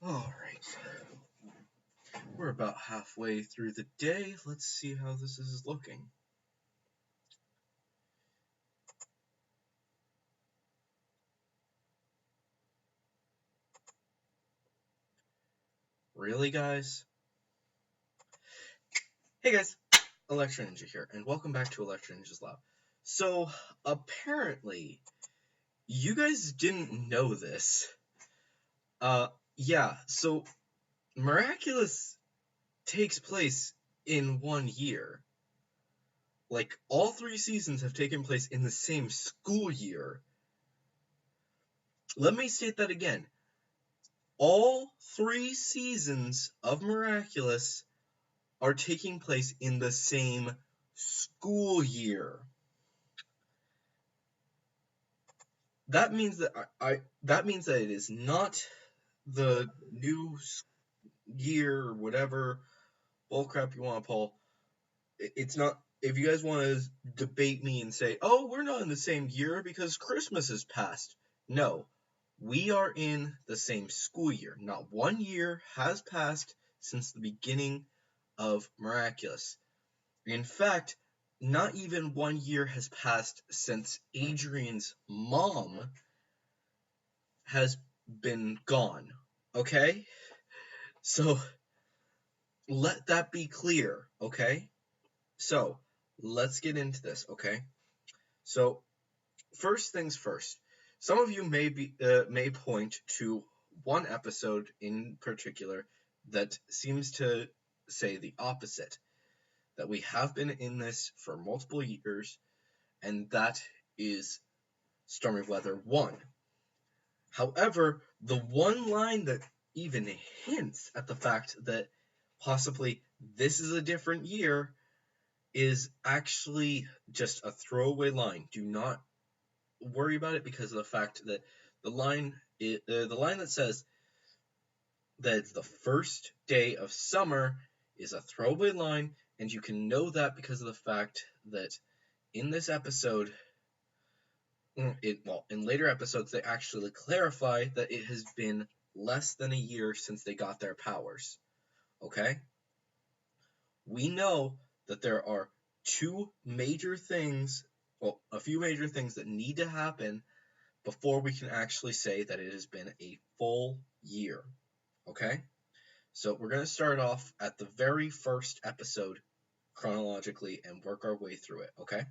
Alright, we're about halfway through the day. Let's see how this is looking. Really, guys? Hey guys, Electro Ninja here, and welcome back to Electro Ninja's Lab. So, apparently, you guys didn't know this. Yeah, so Miraculous takes place in 1 year. Like, all 3 seasons have taken place in the same school year. Let me state that again. All 3 seasons of Miraculous are taking place in the same school year. That means that it is not the new year or whatever bullcrap you want to pull. It's not. If you guys want to debate me and say, "Oh, we're not in the same year because Christmas has passed," no, we are in the same school year. Not 1 year has passed since the beginning of Miraculous. In fact, not even 1 year has passed since Adrian's mom has been gone. Okay? So, let that be clear. Okay? So, let's get into this. Okay? So, first things first. Some of you may point to one episode in particular that seems to say the opposite. That we have been in this for multiple years, and that is Stormy Weather 1. However, the one line that even hints at the fact that possibly this is a different year is actually just a throwaway line. Do not worry about it because of the fact that the line that says that it's the first day of summer is a throwaway line, and you can know that because of the fact that in this episode, in later episodes, they actually clarify that it has been less than a year since they got their powers. Okay? We know that there are a few major things that need to happen before we can actually say that it has been a full year. Okay? So we're going to start off at the very first episode chronologically and work our way through it. Okay?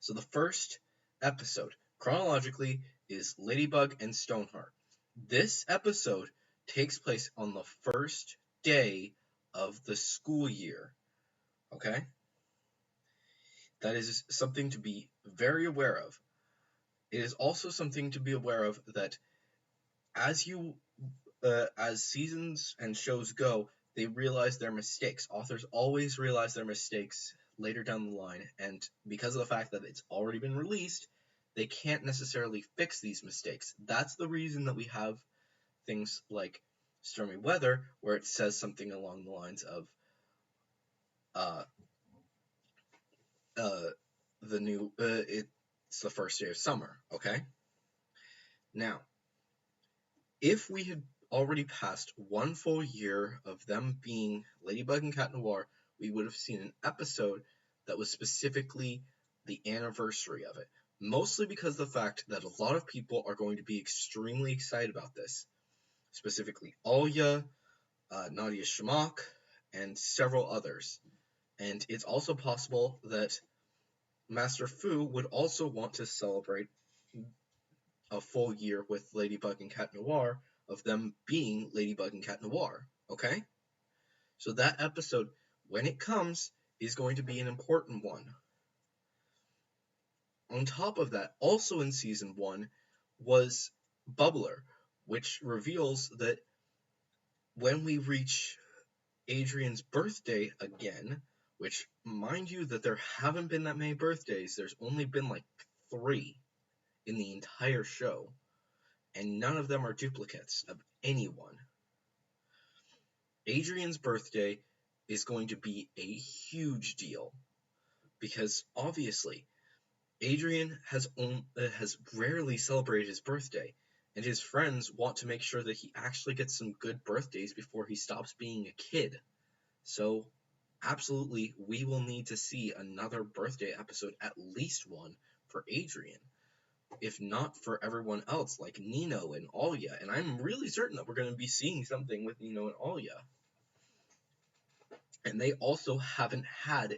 So the first episode, chronologically, is Ladybug and Stoneheart. This episode takes place on the first day of the school year. Okay? That is something to be very aware of. It is also something to be aware of that as seasons and shows go, they realize their mistakes. Authors always realize their mistakes later down the line, and because of the fact that it's already been released, they can't necessarily fix these mistakes. That's the reason that we have things like Stormy Weather, where it says something along the lines of it's the first day of summer. Okay? Now, if we had already passed 1 full year of them being Ladybug and Cat Noir, we would have seen an episode that was specifically the anniversary of it. Mostly because of the fact that a lot of people are going to be extremely excited about this. Specifically Alya, Nadia Shamak, and several others. And it's also possible that Master Fu would also want to celebrate a full year with Ladybug and Cat Noir of them being Ladybug and Cat Noir. Okay? So that episode, when it comes, is going to be an important one. On top of that, also in season 1 was Bubbler, which reveals that when we reach Adrian's birthday again, which, mind you, that there haven't been that many birthdays, there's only been like 3 in the entire show, and none of them are duplicates of anyone. Adrian's birthday is going to be a huge deal, because obviously Adrian has rarely celebrated his birthday, and his friends want to make sure that he actually gets some good birthdays before he stops being a kid. So, absolutely, we will need to see another birthday episode, at least one, for Adrian. If not for everyone else, like Nino and Alia. And I'm really certain that we're going to be seeing something with Nino and Alia. And they also haven't had,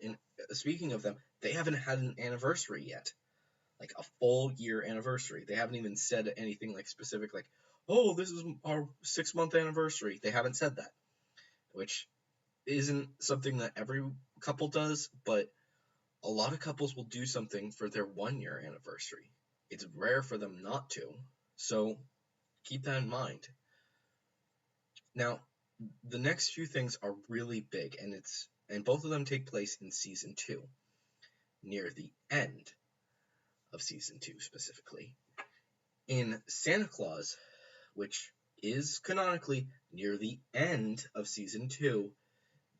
speaking of them, they haven't had an anniversary yet. Like a full year anniversary. They haven't even said anything like specific, like, oh, this is our 6-month anniversary. They haven't said that, which isn't something that every couple does, but a lot of couples will do something for their 1-year anniversary. It's rare for them not to, so keep that in mind. Now, the next few things are really big, and both of them take place in season 2, near the end of season 2 specifically. In Santa Claus, which is canonically near the end of season 2,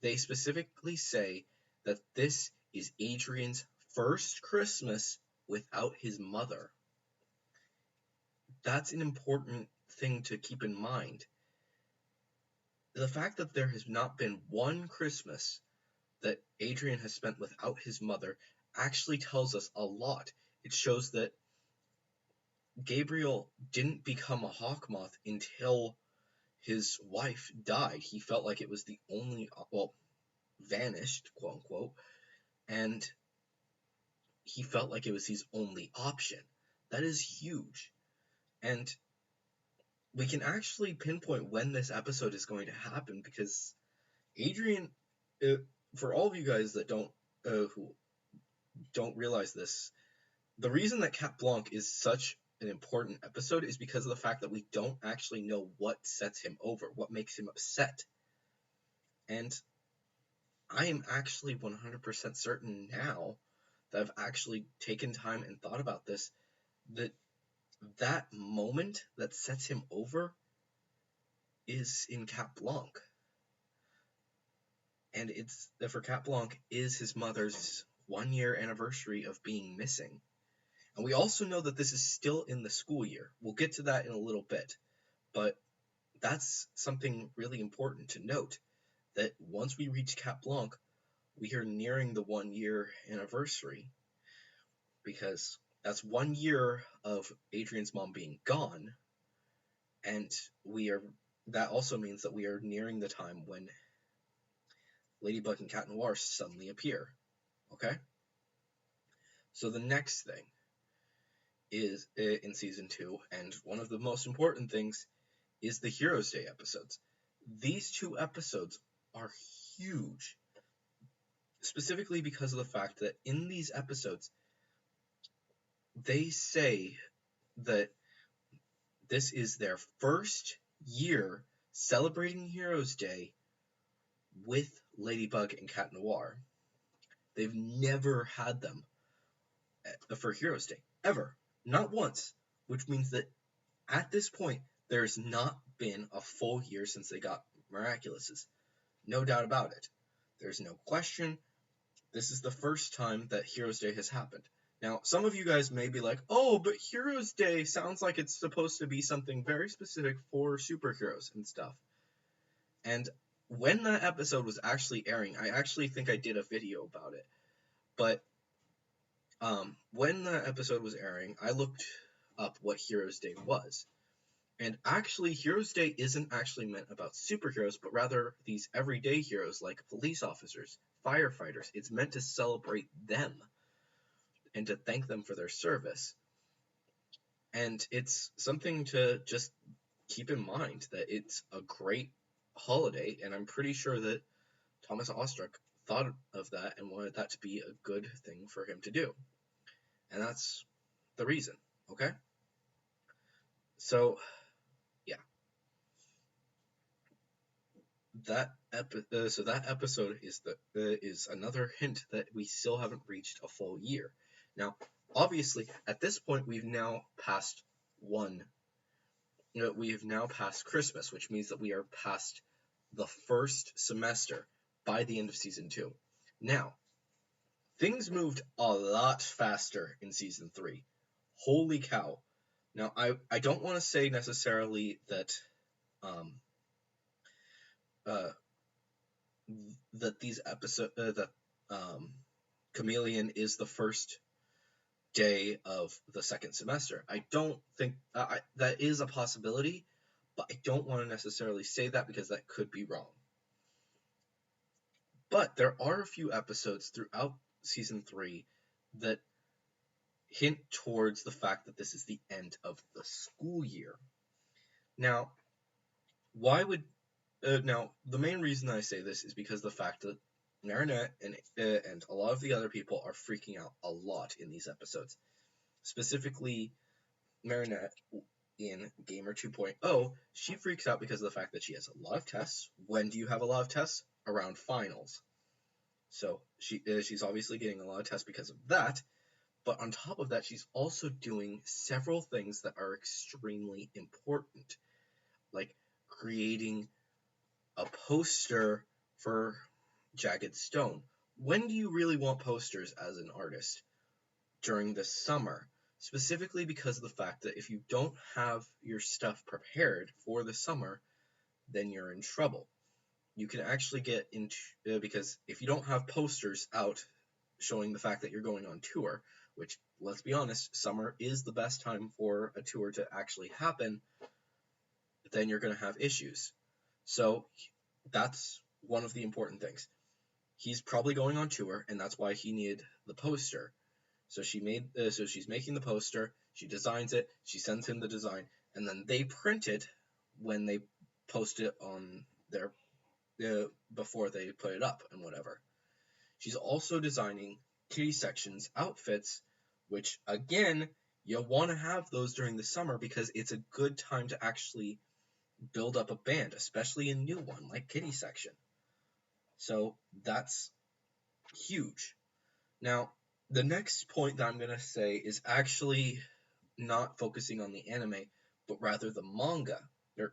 they specifically say that this is Adrian's first Christmas without his mother. That's an important thing to keep in mind. The fact that there has not been one Christmas that Adrian has spent without his mother actually tells us a lot. It shows that Gabriel didn't become a hawkmoth until his wife died. He felt like it was the only, vanished, quote unquote, and he felt like it was his only option. That is huge. And we can actually pinpoint when this episode is going to happen, because Adrian, for all of you guys that who don't realize this, the reason that Cat Blanc is such an important episode is because of the fact that we don't actually know what sets him over, what makes him upset. And I am actually 100% certain now that I've actually taken time and thought about this, that moment that sets him over is in Cat Blanc. And it's for Cat Blanc is his mother's 1-year anniversary of being missing. And we also know that this is still in the school year. We'll get to that in a little bit. But that's something really important to note, that once we reach Cat Blanc, we are nearing the 1-year anniversary, because that's 1 year of Adrian's mom being gone, and that also means that we are nearing the time when Ladybug and Cat Noir suddenly appear. Okay? So the next thing is in season 2, and one of the most important things is the Heroes Day episodes. These 2 episodes are huge, specifically because of the fact that in these episodes, they say that this is their first year celebrating Heroes Day with Ladybug and Cat Noir. They've never had them for Heroes Day, ever. Not once, which means that at this point, there's not been a full year since they got Miraculouses. No doubt about it. There's no question. This is the first time that Heroes Day has happened. Now, some of you guys may be like, oh, but Heroes Day sounds like it's supposed to be something very specific for superheroes and stuff. And when that episode was actually airing, I actually think I did a video about it. But when that episode was airing, I looked up what Heroes Day was. And actually, Heroes Day isn't actually meant about superheroes, but rather these everyday heroes like police officers, firefighters. It's meant to celebrate them and to thank them for their service. And it's something to just keep in mind, that it's a great holiday, and I'm pretty sure that Thomas Ostruck thought of that and wanted that to be a good thing for him to do. And that's the reason, okay? So, yeah. That episode is another hint that we still haven't reached a full year. Now, obviously, at this point, we've now passed Christmas, which means that we are past the first semester by the end of season 2. Now, things moved a lot faster in season 3. Holy cow. Now, I don't want to say necessarily that um, uh, that these episodes that um, Chameleon is the first day of the second semester. I don't think that is a possibility, but I don't want to necessarily say that because that could be wrong. But there are a few episodes throughout season 3 that hint towards the fact that this is the end of the school year. Now, why would now the main reason I say this is because the fact that Marinette and a lot of the other people are freaking out a lot in these episodes. Specifically, Marinette in Gamer 2.0, she freaks out because of the fact that she has a lot of tests. When do you have a lot of tests? Around finals. So she's obviously getting a lot of tests because of that. But on top of that, she's also doing several things that are extremely important, like creating a poster for Jagged Stone. When do you really want posters as an artist? During the summer, specifically because of the fact that if you don't have your stuff prepared for the summer, then you're in trouble. You can actually get into because if you don't have posters out showing the fact that you're going on tour, which, let's be honest, summer is the best time for a tour to actually happen, then you're going to have issues. So that's one of the important things. He's probably going on tour, and that's why he needed the poster. So she's making the poster, she designs it, she sends him the design, and then they print it when they post it on their before they put it up and whatever. She's also designing Kitty Section's outfits, which again, you want to have those during the summer because it's a good time to actually build up a band, especially a new one like Kitty Section. So that's huge. Now, the next point that I'm going to say is actually not focusing on the anime, but rather the manga, or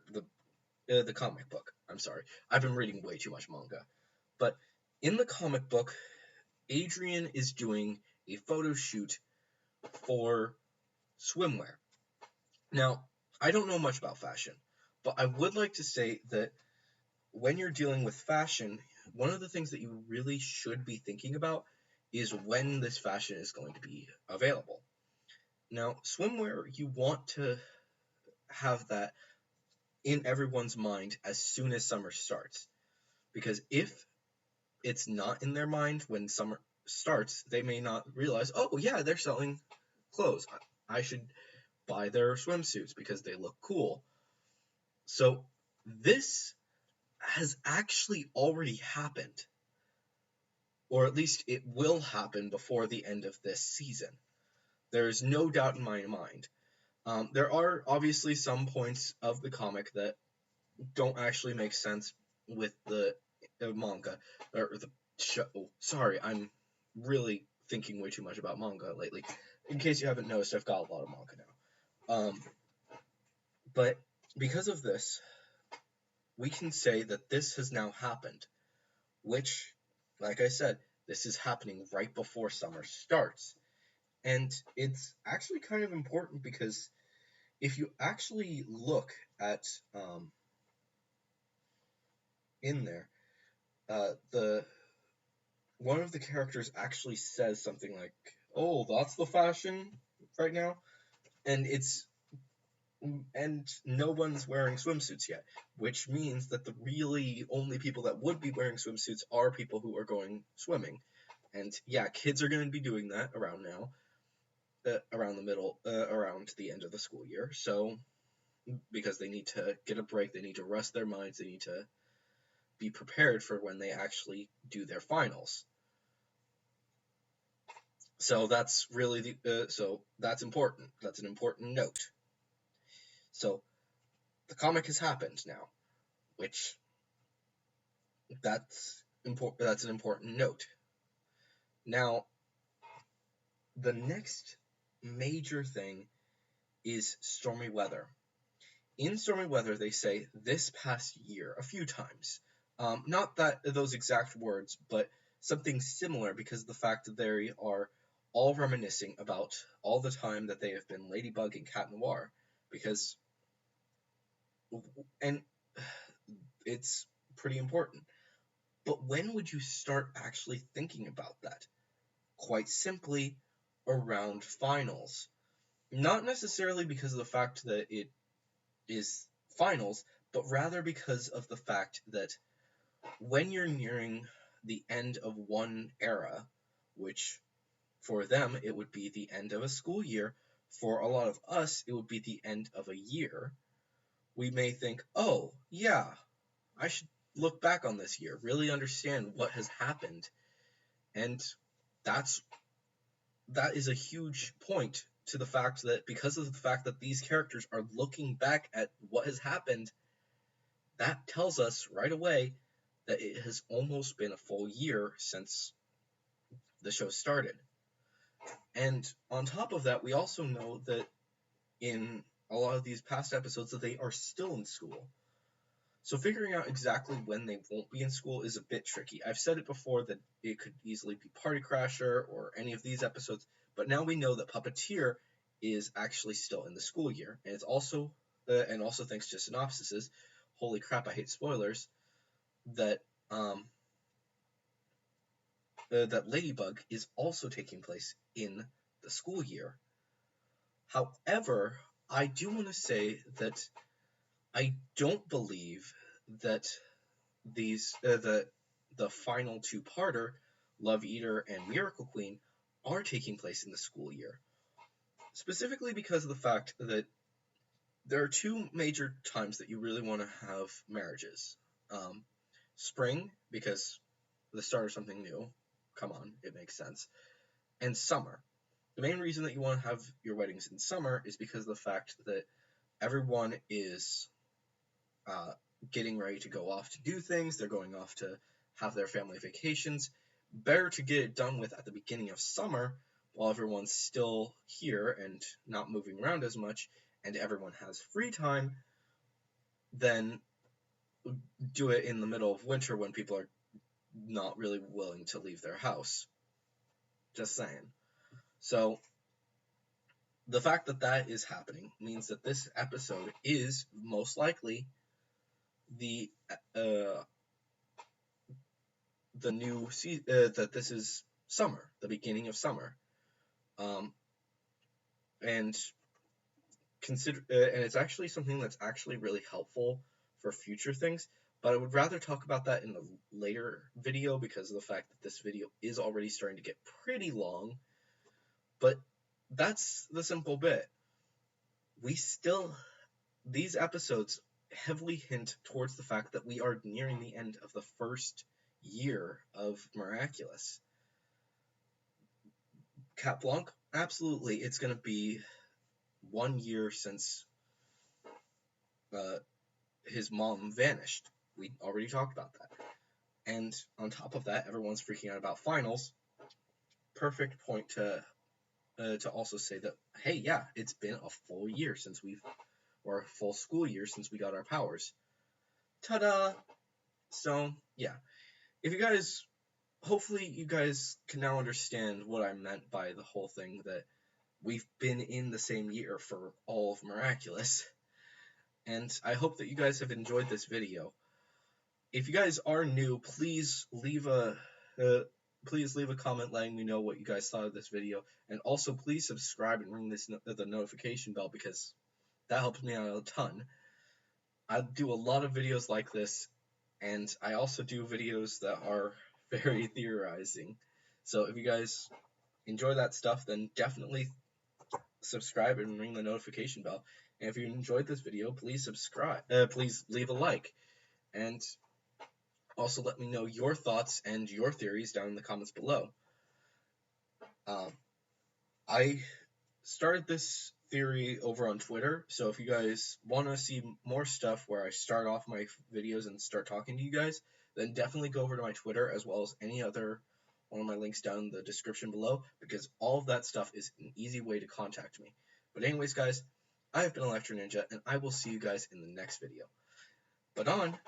the comic book. I'm sorry. I've been reading way too much manga. But in the comic book, Adrian is doing a photo shoot for swimwear. Now, I don't know much about fashion, but I would like to say that when you're dealing with fashion, one of the things that you really should be thinking about is when this fashion is going to be available. Now, swimwear, you want to have that in everyone's mind as soon as summer starts. Because if it's not in their mind when summer starts, they may not realize, oh, yeah, they're selling clothes. I should buy their swimsuits because they look cool. So this has actually already happened. Or at least it will happen before the end of this season. There is no doubt in my mind. There are obviously some points of the comic that don't actually make sense with the manga or the show. Sorry, I'm really thinking way too much about manga lately. In case you haven't noticed, I've got a lot of manga now. But because of this, we can say that this has now happened, which, like I said, this is happening right before summer starts. And it's actually kind of important because if you actually look at in there, the one of the characters actually says something like, "Oh, that's the fashion right now," and no one's wearing swimsuits yet, which means that the really only people that would be wearing swimsuits are people who are going swimming. And yeah, kids are going to be doing that around now, around the end of the school year. So because they need to get a break, they need to rest their minds, they need to be prepared for when they actually do their finals. So that's really so that's important. That's an important note. So the comic has happened now, which that's important. That's an important note. Now, the next major thing is stormy weather. In stormy weather, they say this past year a few times. Not those exact words, but something similar because of the fact that they are all reminiscing about all the time that they have been Ladybug and Cat Noir, because, and it's pretty important. But when would you start actually thinking about that? Quite simply, around finals. Not necessarily because of the fact that it is finals, but rather because of the fact that when you're nearing the end of one era, which for them it would be the end of a school year, for a lot of us it would be the end of a year, we may think, oh, yeah, I should look back on this year, really understand what has happened. And that is a huge point to the fact that because of the fact that these characters are looking back at what has happened, that tells us right away that it has almost been a full year since the show started. And on top of that, we also know that in a lot of these past episodes that they are still in school. So figuring out exactly when they won't be in school is a bit tricky. I've said it before that it could easily be Party Crasher or any of these episodes, but now we know that Puppeteer is actually still in the school year, and it's also and also thanks to synopsises, holy crap, I hate spoilers, that that Ladybug is also taking place in the school year. However, I do want to say that I don't believe that the final two-parter, Love Eater and Miracle Queen, are taking place in the school year. Specifically because of the fact that there are two major times that you really want to have marriages. Spring, because the start of something new. Come on, it makes sense. And summer. The main reason that you want to have your weddings in summer is because of the fact that everyone is getting ready to go off to do things. They're going off to have their family vacations. Better to get it done with at the beginning of summer while everyone's still here and not moving around as much and everyone has free time than do it in the middle of winter when people are not really willing to leave their house. Just saying. So the fact that that is happening means that this episode is most likely the new that this is summer, the beginning of summer, and and it's actually something that's actually really helpful for future things. But I would rather talk about that in the later video because of the fact that this video is already starting to get pretty long. But that's the simple bit. These episodes heavily hint towards the fact that we are nearing the end of the first year of Miraculous. Cat Blanc, absolutely, it's going to be 1 year since his mom vanished. We already talked about that. And on top of that, everyone's freaking out about finals. Perfect point to also say that, hey, yeah, it's been a full year or a full school year since we got our powers. Ta-da! So, yeah. Hopefully you guys can now understand what I meant by the whole thing that we've been in the same year for all of Miraculous. And I hope that you guys have enjoyed this video. If you guys are new, please leave a comment letting me know what you guys thought of this video, and also please subscribe and ring the notification bell because that helps me out a ton. I do a lot of videos like this, and I also do videos that are very theorizing. So if you guys enjoy that stuff, then definitely subscribe and ring the notification bell. And if you enjoyed this video, please subscribe. Please leave a like, and also let me know your thoughts and your theories down in the comments below. I started this theory over on Twitter, so if you guys want to see more stuff where I start off my videos and start talking to you guys, then definitely go over to my Twitter as well as any other one of my links down in the description below, because all of that stuff is an easy way to contact me. But anyways, guys, I have been Electro Ninja, and I will see you guys in the next video. But on!